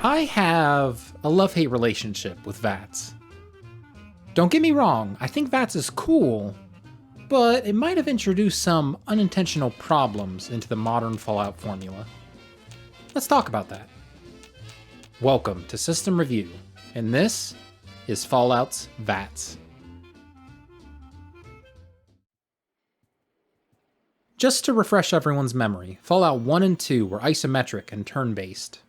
I have a love-hate relationship with V.A.T.S. Don't get me wrong, I think V.A.T.S is cool, but it might have introduced some unintentional problems into the modern Fallout formula. Let's talk about that. Welcome to System Review, and this is Fallout's V.A.T.S. Just to refresh everyone's memory, Fallout 1 and 2 were isometric and turn-based.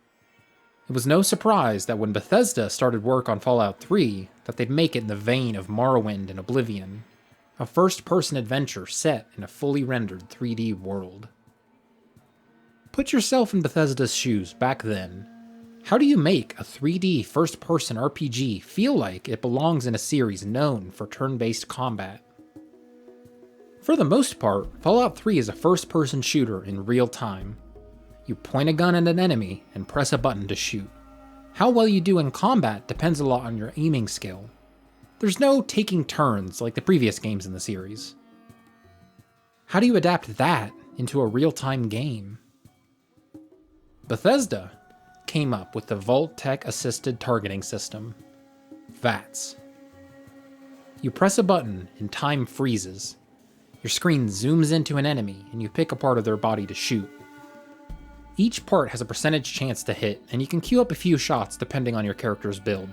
It was no surprise that when Bethesda started work on Fallout 3, that they'd make it in the vein of Morrowind and Oblivion, a first-person adventure set in a fully rendered 3D world. Put yourself in Bethesda's shoes back then. How do you make a 3D first-person RPG feel like it belongs in a series known for turn-based combat? For the most part, Fallout 3 is a first-person shooter in real time. You point a gun at an enemy and press a button to shoot. How well you do in combat depends a lot on your aiming skill. There's no taking turns like the previous games in the series. How do you adapt that into a real-time game? Bethesda came up with the Vault-Tec Assisted Targeting System, V.A.T.S. You press a button and time freezes. Your screen zooms into an enemy and you pick a part of their body to shoot. Each part has a percentage chance to hit, and you can queue up a few shots depending on your character's build.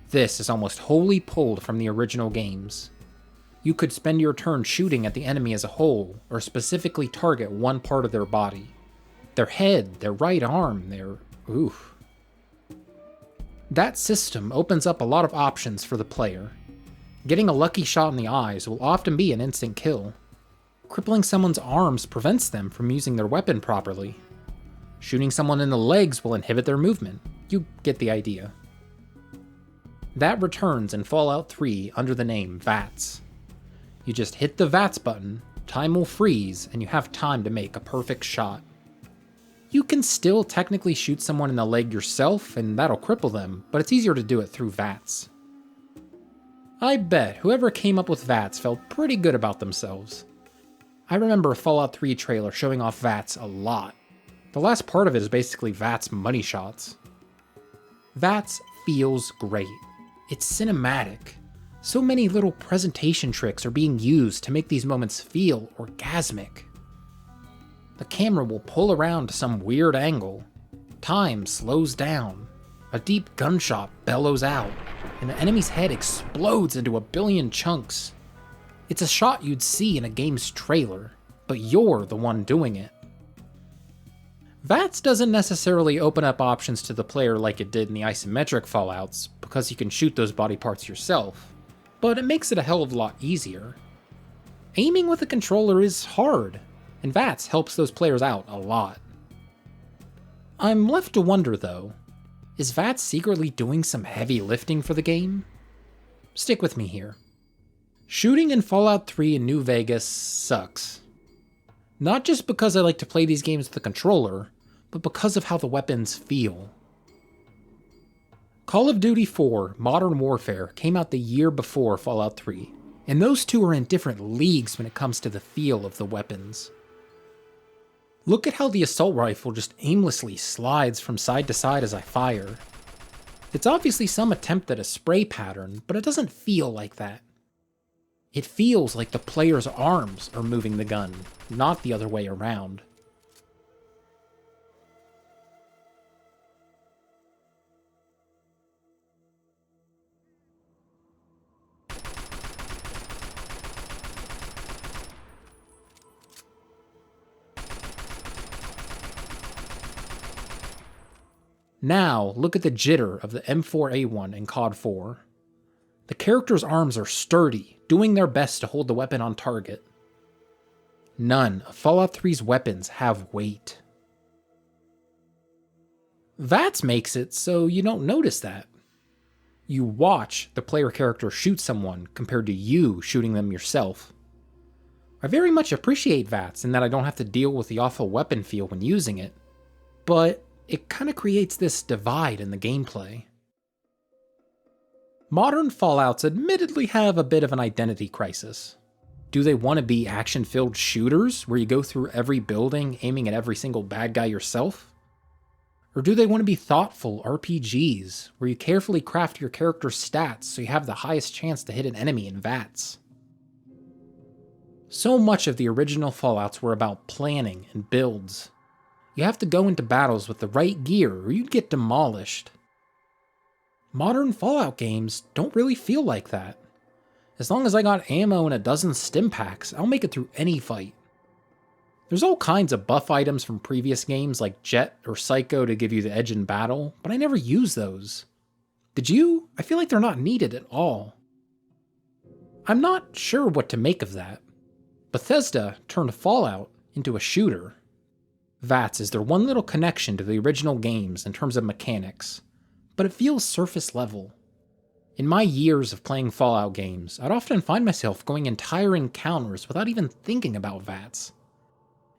This is almost wholly pulled from the original games. You could spend your turn shooting at the enemy as a whole, or specifically target one part of their body. Their head, their right arm, their... oof. That system opens up a lot of options for the player. Getting a lucky shot in the eyes will often be an instant kill. Crippling someone's arms prevents them from using their weapon properly. Shooting someone in the legs will inhibit their movement. You get the idea. That returns in Fallout 3 under the name V.A.T.S. You just hit the V.A.T.S button, time will freeze, and you have time to make a perfect shot. You can still technically shoot someone in the leg yourself, and that'll cripple them, but it's easier to do it through V.A.T.S. I bet whoever came up with V.A.T.S felt pretty good about themselves. I remember a Fallout 3 trailer showing off V.A.T.S a lot. The last part of it is basically V.A.T.S money shots. V.A.T.S feels great. It's cinematic. So many little presentation tricks are being used to make these moments feel orgasmic. The camera will pull around to some weird angle. Time slows down. A deep gunshot bellows out, and the enemy's head explodes into a billion chunks. It's a shot you'd see in a game's trailer, but you're the one doing it. V.A.T.S doesn't necessarily open up options to the player like it did in the isometric Fallouts, because you can shoot those body parts yourself, but it makes it a hell of a lot easier. Aiming with a controller is hard, and V.A.T.S helps those players out a lot. I'm left to wonder though, is V.A.T.S secretly doing some heavy lifting for the game? Stick with me here. Shooting in Fallout 3 in New Vegas sucks. Not just because I like to play these games with a controller, but because of how the weapons feel. Call of Duty 4 Modern Warfare came out the year before Fallout 3, and those two are in different leagues when it comes to the feel of the weapons. Look at how the assault rifle just aimlessly slides from side to side as I fire. It's obviously some attempt at a spray pattern, but it doesn't feel like that. It feels like the player's arms are moving the gun, not the other way around. Now, look at the jitter of the M4A1 in COD 4. The character's arms are sturdy, doing their best to hold the weapon on target. None of Fallout 3's weapons have weight. V.A.T.S makes it so you don't notice that. You watch the player character shoot someone compared to you shooting them yourself. I very much appreciate V.A.T.S in that I don't have to deal with the awful weapon feel when using it, but it kind of creates this divide in the gameplay. Modern Fallouts admittedly have a bit of an identity crisis. Do they want to be action-filled shooters where you go through every building aiming at every single bad guy yourself? Or do they want to be thoughtful RPGs, where you carefully craft your character's stats so you have the highest chance to hit an enemy in V.A.T.S? So much of the original Fallouts were about planning and builds. You have to go into battles with the right gear or you'd get demolished. Modern Fallout games don't really feel like that. As long as I got ammo and a dozen stim packs, I'll make it through any fight. There's all kinds of buff items from previous games like Jet or Psycho to give you the edge in battle, but I never use those. Did you? I feel like they're not needed at all. I'm not sure what to make of that. Bethesda turned Fallout into a shooter. V.A.T.S is their one little connection to the original games in terms of mechanics, but it feels surface level. In my years of playing Fallout games, I'd often find myself going entire encounters without even thinking about V.A.T.S.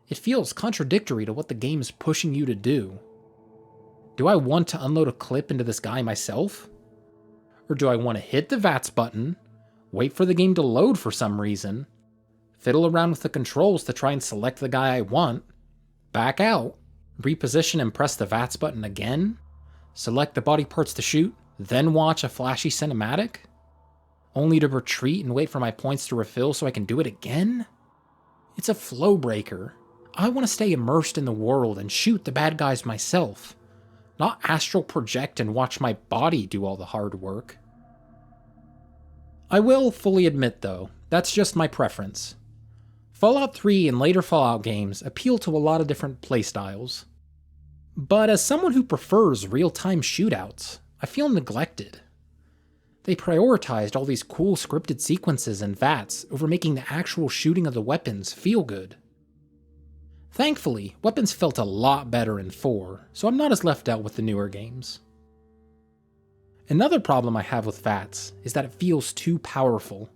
It feels contradictory to what the game's pushing you to do. Do I want to unload a clip into this guy myself? Or do I want to hit the V.A.T.S button, wait for the game to load for some reason, fiddle around with the controls to try and select the guy I want, back out, reposition and press the V.A.T.S button again, select the body parts to shoot, then watch a flashy cinematic? Only to retreat and wait for my points to refill so I can do it again? It's a flow breaker. I want to stay immersed in the world and shoot the bad guys myself, not astral project and watch my body do all the hard work. I will fully admit though, that's just my preference. Fallout 3 and later Fallout games appeal to a lot of different playstyles. But as someone who prefers real-time shootouts, I feel neglected. They prioritized all these cool scripted sequences in V.A.T.S over making the actual shooting of the weapons feel good. Thankfully, weapons felt a lot better in 4, so I'm not as left out with the newer games. Another problem I have with V.A.T.S is that it feels too powerful.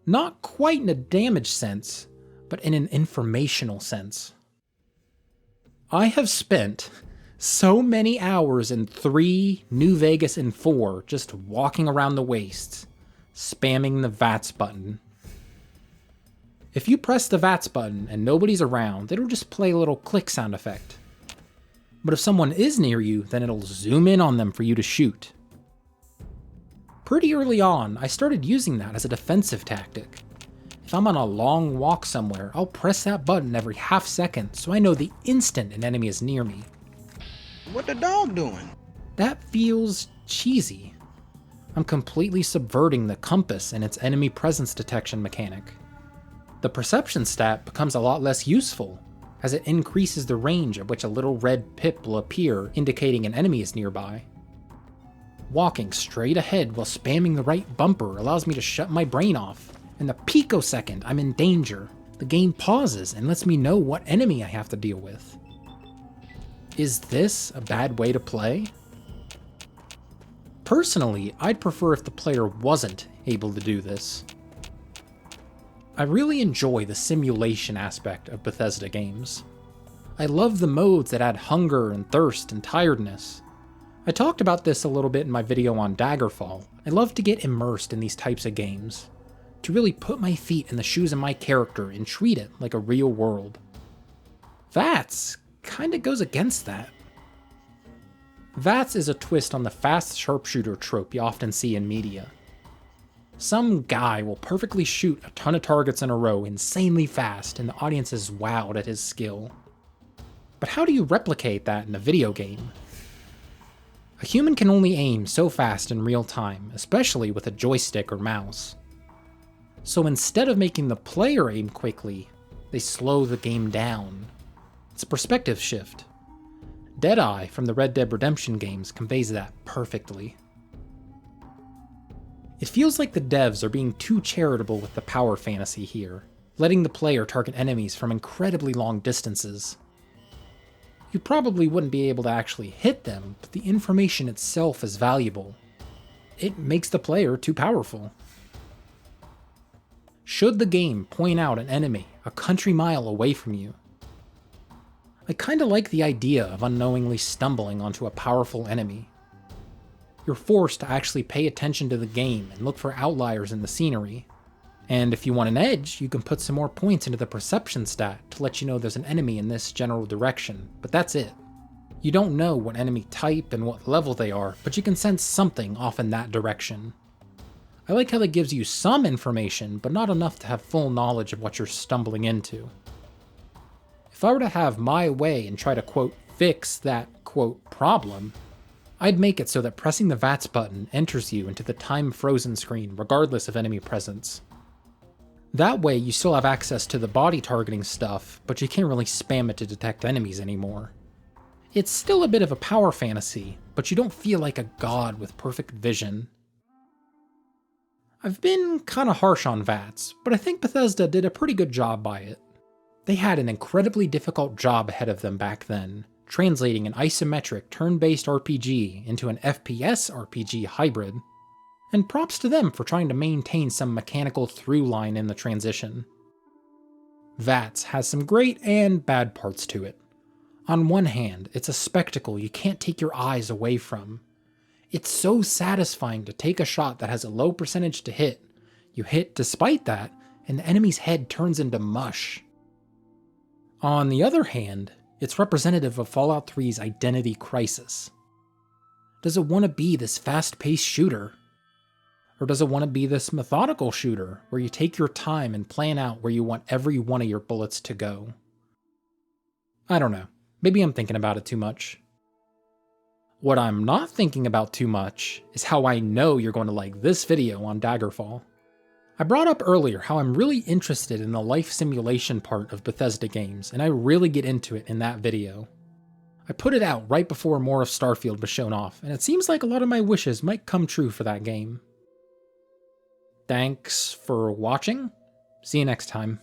Not quite in a damage sense, but in an informational sense. I have spent so many hours in 3, New Vegas, and 4 just walking around the wastes, spamming the V.A.T.S button. If you press the V.A.T.S button and nobody's around, it'll just play a little click sound effect. But if someone is near you, then it'll zoom in on them for you to shoot. Pretty early on, I started using that as a defensive tactic. If I'm on a long walk somewhere, I'll press that button every half second so I know the instant an enemy is near me. What the dog doing? That feels cheesy. I'm completely subverting the compass and its enemy presence detection mechanic. The perception stat becomes a lot less useful, as it increases the range at which a little red pip will appear indicating an enemy is nearby. Walking straight ahead while spamming the right bumper allows me to shut my brain off. In the picosecond I'm in danger, the game pauses and lets me know what enemy I have to deal with. Is this a bad way to play? Personally, I'd prefer if the player wasn't able to do this. I really enjoy the simulation aspect of Bethesda games. I love the modes that add hunger and thirst and tiredness. I talked about this a little bit in my video on Daggerfall. I love to get immersed in these types of games, to really put my feet in the shoes of my character and treat it like a real world. V.A.T.S kinda goes against that. V.A.T.S is a twist on the fast sharpshooter trope you often see in media. Some guy will perfectly shoot a ton of targets in a row insanely fast and the audience is wowed at his skill. But how do you replicate that in a video game? A human can only aim so fast in real time, especially with a joystick or mouse. So instead of making the player aim quickly, they slow the game down. It's a perspective shift. Deadeye from the Red Dead Redemption games conveys that perfectly. It feels like the devs are being too charitable with the power fantasy here, letting the player target enemies from incredibly long distances. You probably wouldn't be able to actually hit them, but the information itself is valuable. It makes the player too powerful. Should the game point out an enemy a country mile away from you? I kinda like the idea of unknowingly stumbling onto a powerful enemy. You're forced to actually pay attention to the game and look for outliers in the scenery. And if you want an edge, you can put some more points into the perception stat to let you know there's an enemy in this general direction, but that's it. You don't know what enemy type and what level they are, but you can sense something off in that direction. I like how that gives you some information, but not enough to have full knowledge of what you're stumbling into. If I were to have my way and try to, quote, fix that, quote, problem, I'd make it so that pressing the V.A.T.S button enters you into the time-frozen screen regardless of enemy presence. That way you still have access to the body targeting stuff, but you can't really spam it to detect enemies anymore. It's still a bit of a power fantasy, but you don't feel like a god with perfect vision. I've been kinda harsh on V.A.T.S, but I think Bethesda did a pretty good job by it. They had an incredibly difficult job ahead of them back then, translating an isometric turn-based RPG into an FPS RPG hybrid, and props to them for trying to maintain some mechanical through line in the transition. V.A.T.S has some great and bad parts to it. On one hand, it's a spectacle you can't take your eyes away from. It's so satisfying to take a shot that has a low percentage to hit. You hit despite that, and the enemy's head turns into mush. On the other hand, it's representative of Fallout 3's identity crisis. Does it want to be this fast-paced shooter? Or does it want to be this methodical shooter, where you take your time and plan out where you want every one of your bullets to go? I don't know. Maybe I'm thinking about it too much. What I'm not thinking about too much is how I know you're going to like this video on Daggerfall. I brought up earlier how I'm really interested in the life simulation part of Bethesda games, and I really get into it in that video. I put it out right before more of Starfield was shown off, and it seems like a lot of my wishes might come true for that game. Thanks for watching. See you next time.